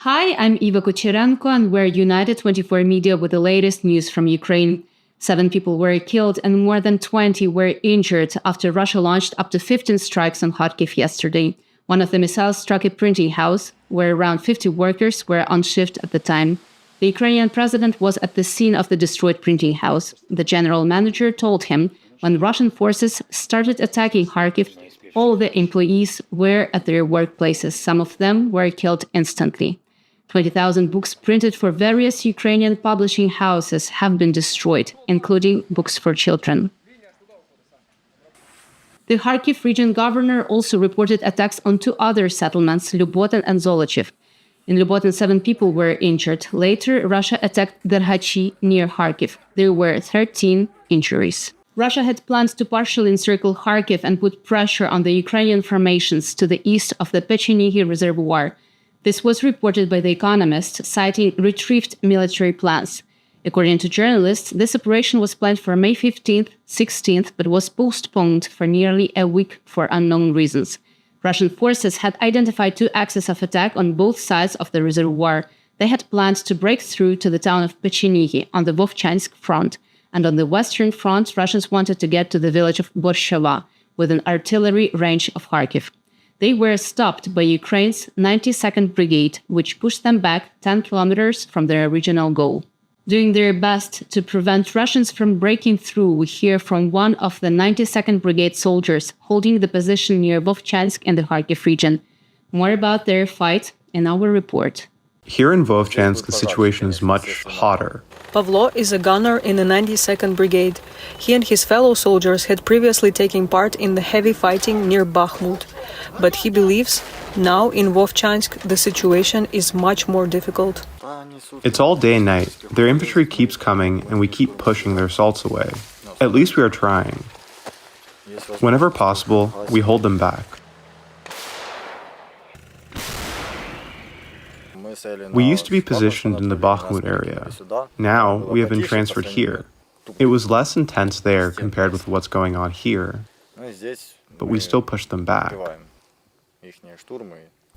Hi, I'm Eva Kucherenko, and we're United 24 Media with the latest news from Ukraine. 7 people were killed and more than 20 were injured after Russia launched up to 15 strikes on Kharkiv yesterday. One of the missiles struck a printing house, where around 50 workers were on shift at the time. The Ukrainian president was at the scene of the destroyed printing house. The general manager told him when Russian forces started attacking Kharkiv, all the employees were at their workplaces. Some of them were killed instantly. 20,000 books printed for various Ukrainian publishing houses have been destroyed, including books for children. The Kharkiv region governor also reported attacks on 2 other settlements, Lubotin and Zolochiv. In Lubotin, 7 people were injured. Later, Russia attacked Derhachi near Kharkiv. There were 13 injuries. Russia had planned to partially encircle Kharkiv and put pressure on the Ukrainian formations to the east of the Pechenihy reservoir. This was reported by The Economist, citing retrieved military plans. According to journalists, this operation was planned for May 15th, 16th, but was postponed for nearly a week for unknown reasons. Russian forces had identified 2 axes of attack on both sides of the reservoir. They had planned to break through to the town of Pechenihy on the Vovchansk front, and on the western front, Russians wanted to get to the village of Borshava, within artillery range of Kharkiv. They were stopped by Ukraine's 92nd Brigade, which pushed them back 10 kilometers from their original goal. Doing their best to prevent Russians from breaking through, we hear from one of the 92nd Brigade soldiers holding the position near Vovchansk in the Kharkiv region. More about their fight in our report. Here in Vovchansk, the situation is much hotter. Pavlo is a gunner in the 92nd Brigade. He and his fellow soldiers had previously taken part in the heavy fighting near Bakhmut. But he believes now in Vovchansk the situation is much more difficult. It's all day and night. Their infantry keeps coming and we keep pushing their assaults away. At least we are trying. Whenever possible, we hold them back. We used to be positioned in the Bakhmut area. Now we have been transferred here. It was less intense there compared with what's going on here, but we still push them back.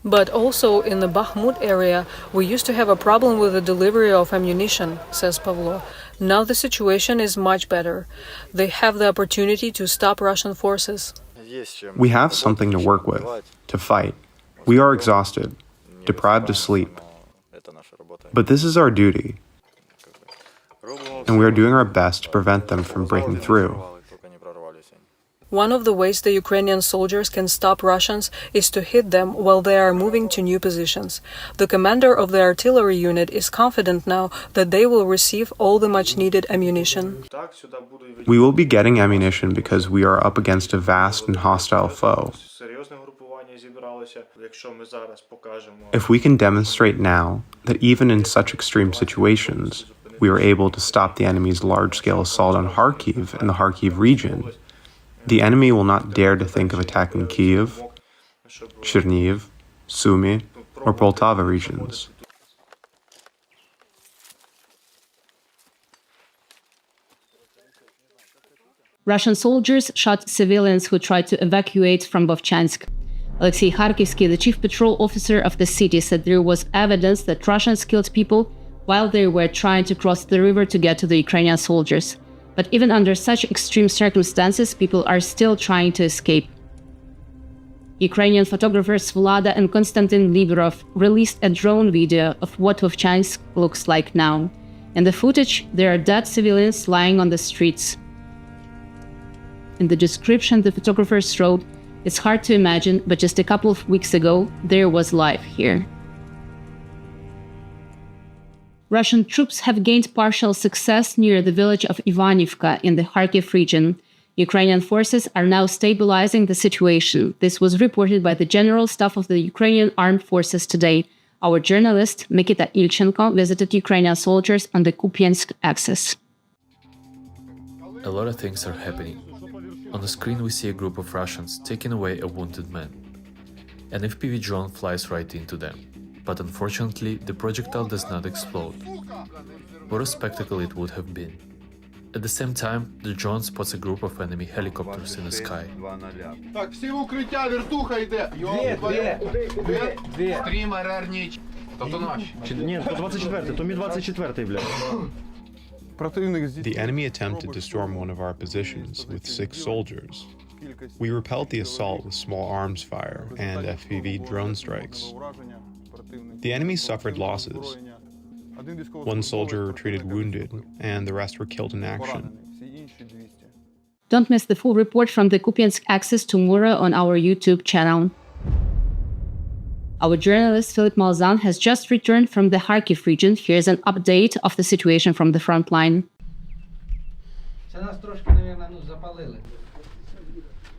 But also in the Bakhmut area, we used to have a problem with the delivery of ammunition, says Pavlo. Now the situation is much better. They have the opportunity to stop Russian forces. We have something to work with, to fight. We are exhausted, deprived of sleep. But this is our duty, and we are doing our best to prevent them from breaking through. One of the ways the Ukrainian soldiers can stop Russians is to hit them while they are moving to new positions. The commander of the artillery unit is confident now that they will receive all the much-needed ammunition. We will be getting ammunition because we are up against a vast and hostile foe. If we can demonstrate now that even in such extreme situations, we are able to stop the enemy's large-scale assault on Kharkiv and the Kharkiv region, the enemy will not dare to think of attacking Kyiv, Chernihiv, Sumy, or Poltava regions. Russian soldiers shot civilians who tried to evacuate from Vovchansk. Alexei Kharkivsky, the chief patrol officer of the city, said there was evidence that Russians killed people while they were trying to cross the river to get to the Ukrainian soldiers. But even under such extreme circumstances, people are still trying to escape. Ukrainian photographers Vlada and Konstantin Liberov released a drone video of what Vovchansk looks like now. In the footage, there are dead civilians lying on the streets. In the description, the photographers wrote, "It's hard to imagine, but just a couple of weeks ago, there was life here." Russian troops have gained partial success near the village of Ivanivka in the Kharkiv region. Ukrainian forces are now stabilizing the situation. This was reported by the General Staff of the Ukrainian Armed Forces today. Our journalist, Mikita Ilchenko, visited Ukrainian soldiers on the Kupiansk axis. A lot of things are happening. On the screen we see a group of Russians taking away a wounded man. An FPV drone flies right into them. But unfortunately, the projectile does not explode. What a spectacle it would have been. At the same time, the drone spots a group of enemy helicopters in the sky. Ні, то 24-й, то мій 24-й, блядь. The enemy attempted to storm one of our positions with 6 soldiers. We repelled the assault with small arms fire and FPV drone strikes. The enemy suffered losses. 1 soldier retreated wounded, and the rest were killed in action. Don't miss the full report from the Kupiansk Axis tomorrow on our YouTube channel. Our journalist Philip Malzahn has just returned from the Kharkiv region. Here's an update of the situation from the front line.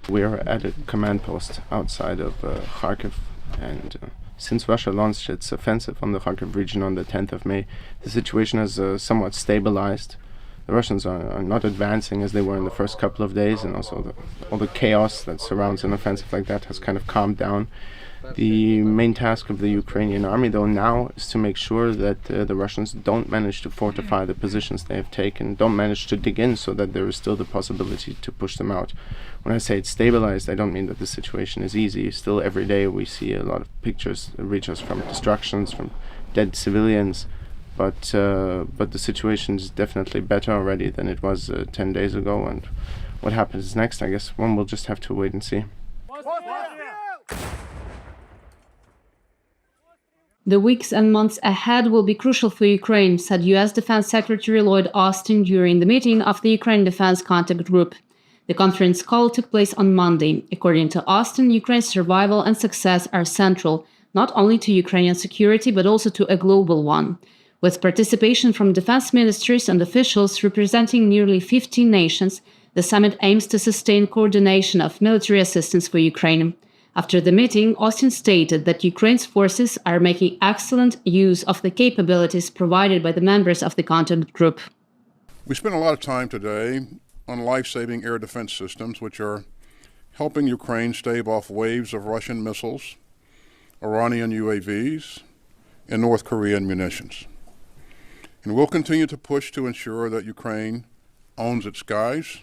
We are at a command post outside of Kharkiv, and since Russia launched its offensive on the Kharkiv region on the 10th of May, the situation has somewhat stabilized. The Russians are not advancing as they were in the first couple of days, and also all the chaos that surrounds an offensive like that has kind of calmed down. The main task of the Ukrainian army, though, now is to make sure that the Russians don't manage to fortify the positions they have taken, don't manage to dig in so that there is still the possibility to push them out. When I say it's stabilized, I don't mean that the situation is easy. Still, every day we see a lot of pictures that reach us from destructions, from dead civilians, but the situation is definitely better already than it was 10 days ago, and what happens next, I guess one will just have to wait and see. The weeks and months ahead will be crucial for Ukraine, said U.S. Defense Secretary Lloyd Austin during the meeting of the Ukraine Defense Contact Group. The conference call took place on Monday. According to Austin, Ukraine's survival and success are central, not only to Ukrainian security, but also to a global one. With participation from defense ministers and officials representing nearly 15 nations, the summit aims to sustain coordination of military assistance for Ukraine. After the meeting, Austin stated that Ukraine's forces are making excellent use of the capabilities provided by the members of the contact group. We spent a lot of time today on life-saving air defense systems, which are helping Ukraine stave off waves of Russian missiles, Iranian UAVs, and North Korean munitions. And we'll continue to push to ensure that Ukraine owns its skies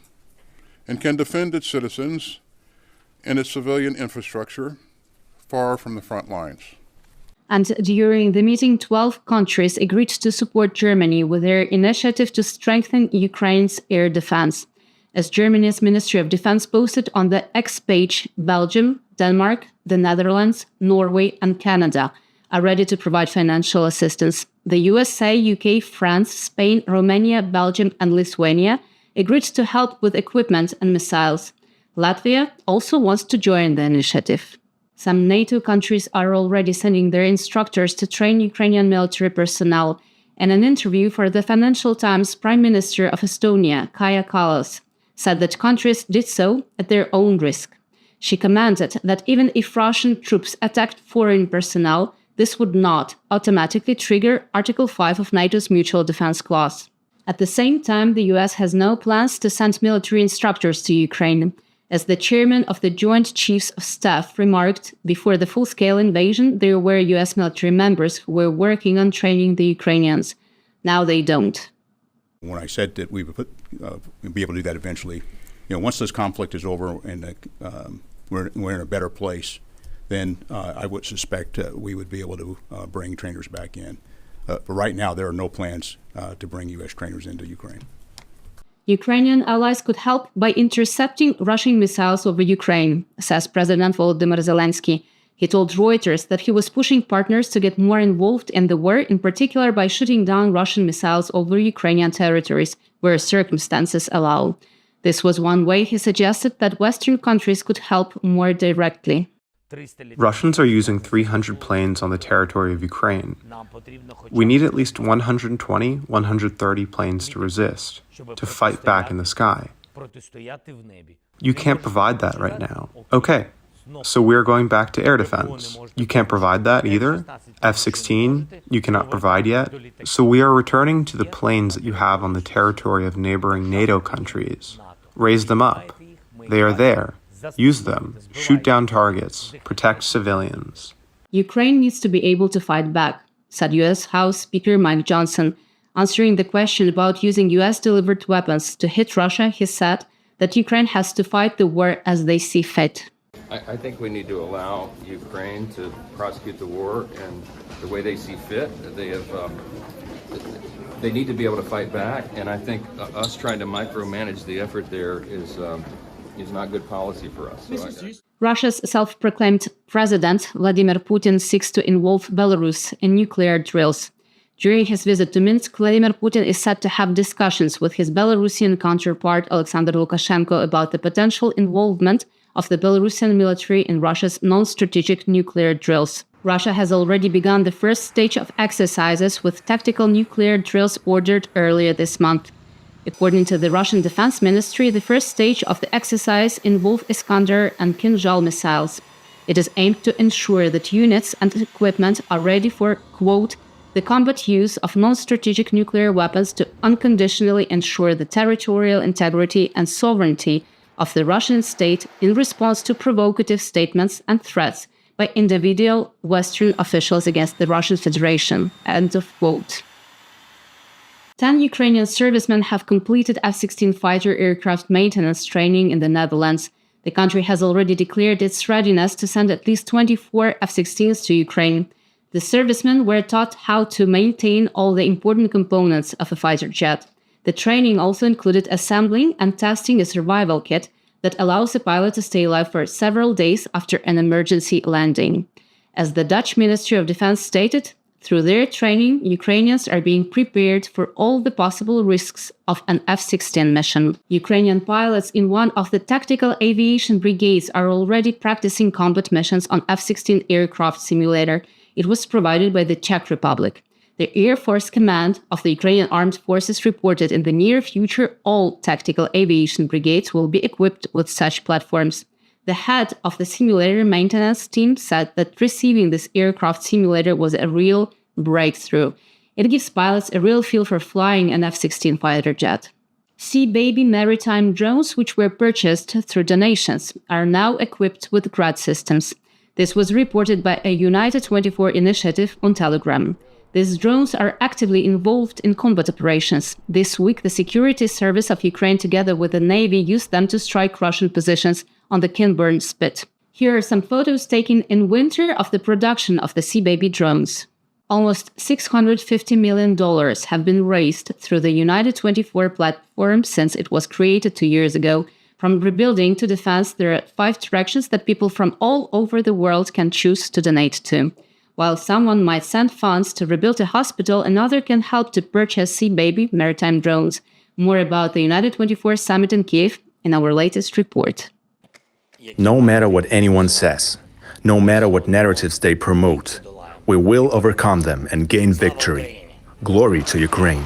and can defend its citizens and its civilian infrastructure far from the front lines. And during the meeting, 12 countries agreed to support Germany with their initiative to strengthen Ukraine's air defense. As Germany's Ministry of Defense posted on the X page, Belgium, Denmark, the Netherlands, Norway, and Canada are ready to provide financial assistance. The USA, UK, France, Spain, Romania, Belgium, and Lithuania agreed to help with equipment and missiles. Latvia also wants to join the initiative. Some NATO countries are already sending their instructors to train Ukrainian military personnel. In an interview for the Financial Times, Prime Minister of Estonia, Kaja Kallas, said that countries did so at their own risk. She commented that even if Russian troops attacked foreign personnel, this would not automatically trigger Article 5 of NATO's Mutual Defense Clause. At the same time, the US has no plans to send military instructors to Ukraine. As the chairman of the Joint Chiefs of Staff remarked, before the full-scale invasion, there were US military members who were working on training the Ukrainians. Now they don't. When I said that we would be able to do that eventually, once this conflict is over and we're in a better place, then I would suspect we would be able to bring trainers back in. But right now, there are no plans to bring U.S. trainers into Ukraine. Ukrainian allies could help by intercepting Russian missiles over Ukraine, says President Volodymyr Zelenskyy. He told Reuters that he was pushing partners to get more involved in the war, in particular by shooting down Russian missiles over Ukrainian territories where circumstances allow. This was one way he suggested that Western countries could help more directly. Russians are using 300 planes on the territory of Ukraine. We need at least 120, 130 planes to resist, to fight back in the sky. You can't provide that right now. Okay, so we're going back to air defense. You can't provide that either? F-16, you cannot provide yet? So we are returning to the planes that you have on the territory of neighboring NATO countries. Raise them up. They are there. Use them. Shoot down targets. Protect civilians. Ukraine needs to be able to fight back, said U.S. House Speaker Mike Johnson. Answering the question about using U.S.-delivered weapons to hit Russia, he said that Ukraine has to fight the war as they see fit. I think we need to allow Ukraine to prosecute the war and the way they see fit. They need to be able to fight back, and I think us trying to micromanage the effort there is not good policy for us. Russia's self-proclaimed president, Vladimir Putin, seeks to involve Belarus in nuclear drills. During his visit to Minsk, Vladimir Putin is said to have discussions with his Belarusian counterpart, Alexander Lukashenko, about the potential involvement of the Belarusian military in Russia's non-strategic nuclear drills. Russia has already begun the first stage of exercises with tactical nuclear drills ordered earlier this month. According to the Russian Defense Ministry, the first stage of the exercise involved Iskander and Kinzhal missiles. It is aimed to ensure that units and equipment are ready for, quote, the combat use of non-strategic nuclear weapons to unconditionally ensure the territorial integrity and sovereignty of the Russian state in response to provocative statements and threats by individual Western officials against the Russian Federation, end of quote. 10 Ukrainian servicemen have completed F-16 fighter aircraft maintenance training in the Netherlands. The country has already declared its readiness to send at least 24 F-16s to Ukraine. The servicemen were taught how to maintain all the important components of a fighter jet. The training also included assembling and testing a survival kit that allows a pilot to stay alive for several days after an emergency landing. As the Dutch Ministry of Defense stated, through their training, Ukrainians are being prepared for all the possible risks of an F-16 mission. Ukrainian pilots in one of the tactical aviation brigades are already practicing combat missions on F-16 aircraft simulator. It was provided by the Czech Republic. The Air Force Command of the Ukrainian Armed Forces reported in the near future all tactical aviation brigades will be equipped with such platforms. The head of the simulator maintenance team said that receiving this aircraft simulator was a real breakthrough. It gives pilots a real feel for flying an F-16 fighter jet. Sea Baby maritime drones, which were purchased through donations, are now equipped with Grad systems. This was reported by a United 24 initiative on Telegram. These drones are actively involved in combat operations. This week, the Security Service of Ukraine, together with the Navy, used them to strike Russian positions on the Kinburn Spit. Here are some photos taken in winter of the production of the Sea Baby drones. Almost $650 million have been raised through the United 24 platform since it was created 2 years ago. From rebuilding to defense, there are 5 directions that people from all over the world can choose to donate to. While someone might send funds to rebuild a hospital, another can help to purchase Sea Baby maritime drones. More about the United 24 summit in Kiev in our latest report. No matter what anyone says, no matter what narratives they promote, we will overcome them and gain victory. Glory to Ukraine.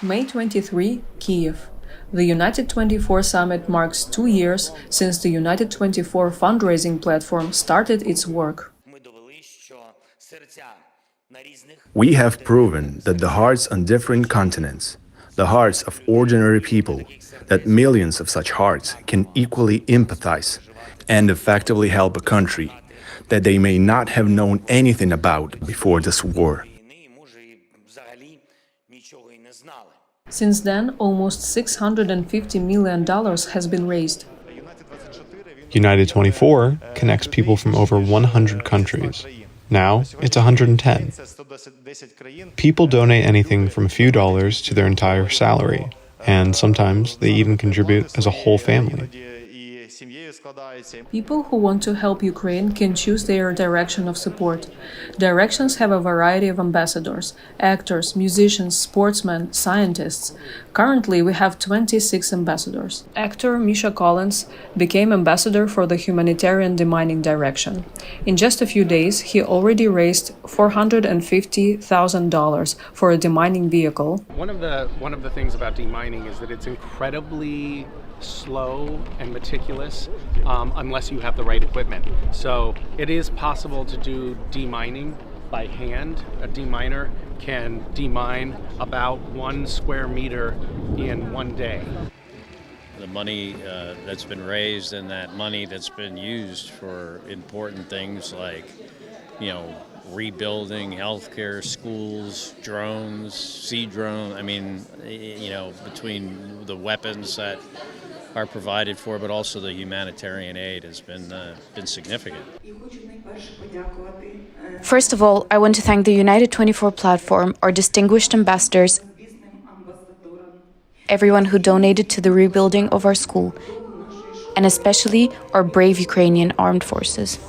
May 23, Kiev. The United 24 summit marks 2 years since the United 24 fundraising platform started its work. We have proven that the hearts on different continents, the hearts of ordinary people, that millions of such hearts can equally empathize and effectively help a country that they may not have known anything about before this war. Since then, almost $650 million has been raised. United 24 connects people from over 100 countries. Now, it's 110. People donate anything from a few dollars to their entire salary, and sometimes they even contribute as a whole family. People who want to help Ukraine can choose their direction of support. Directions have a variety of ambassadors, actors, musicians, sportsmen, scientists. Currently, we have 26 ambassadors. Actor Misha Collins became ambassador for the humanitarian demining direction. In just a few days, he already raised $450,000 for a demining vehicle. One of the things about demining is that it's incredibly slow and meticulous unless you have the right equipment. So it is possible to do demining by hand. A deminer can demine about 1 square meter in 1 day. The money that's been raised and that money that's been used for important things like, rebuilding, healthcare, schools, drones, sea drones. I mean, between the weapons that are provided for, but also the humanitarian aid has been significant. First of all, I want to thank the United 24 platform, our distinguished ambassadors, everyone who donated to the rebuilding of our school, and especially our brave Ukrainian armed forces.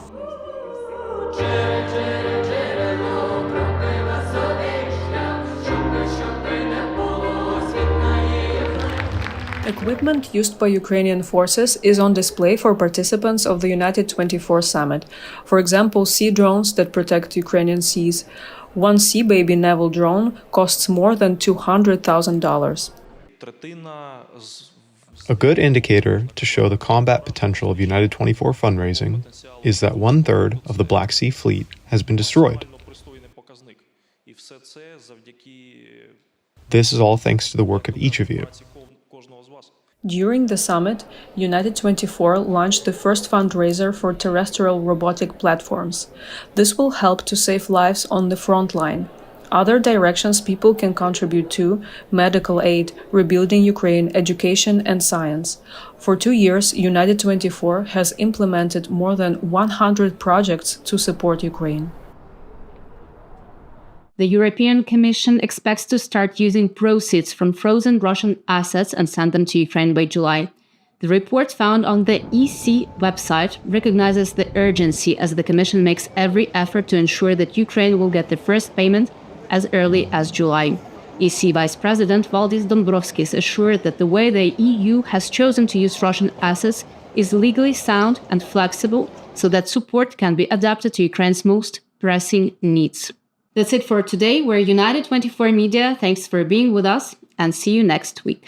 Equipment used by Ukrainian forces is on display for participants of the United 24 summit. For example, sea drones that protect Ukrainian seas. One Sea Baby naval drone costs more than $200,000. A good indicator to show the combat potential of United 24 fundraising is that 1/3 of the Black Sea Fleet has been destroyed. This is all thanks to the work of each of you. During the summit, United 24 launched the first fundraiser for terrestrial robotic platforms. This will help to save lives on the front line. Other directions people can contribute to: medical aid, rebuilding Ukraine, education, and science. For 2 years, United 24 has implemented more than 100 projects to support Ukraine. The European Commission expects to start using proceeds from frozen Russian assets and send them to Ukraine by July. The report found on the EC website recognizes the urgency as the Commission makes every effort to ensure that Ukraine will get the first payment as early as July. EC Vice President Valdis Dombrovskis assured that the way the EU has chosen to use Russian assets is legally sound and flexible so that support can be adapted to Ukraine's most pressing needs. That's it for today. We're United 24 Media. Thanks for being with us and see you next week.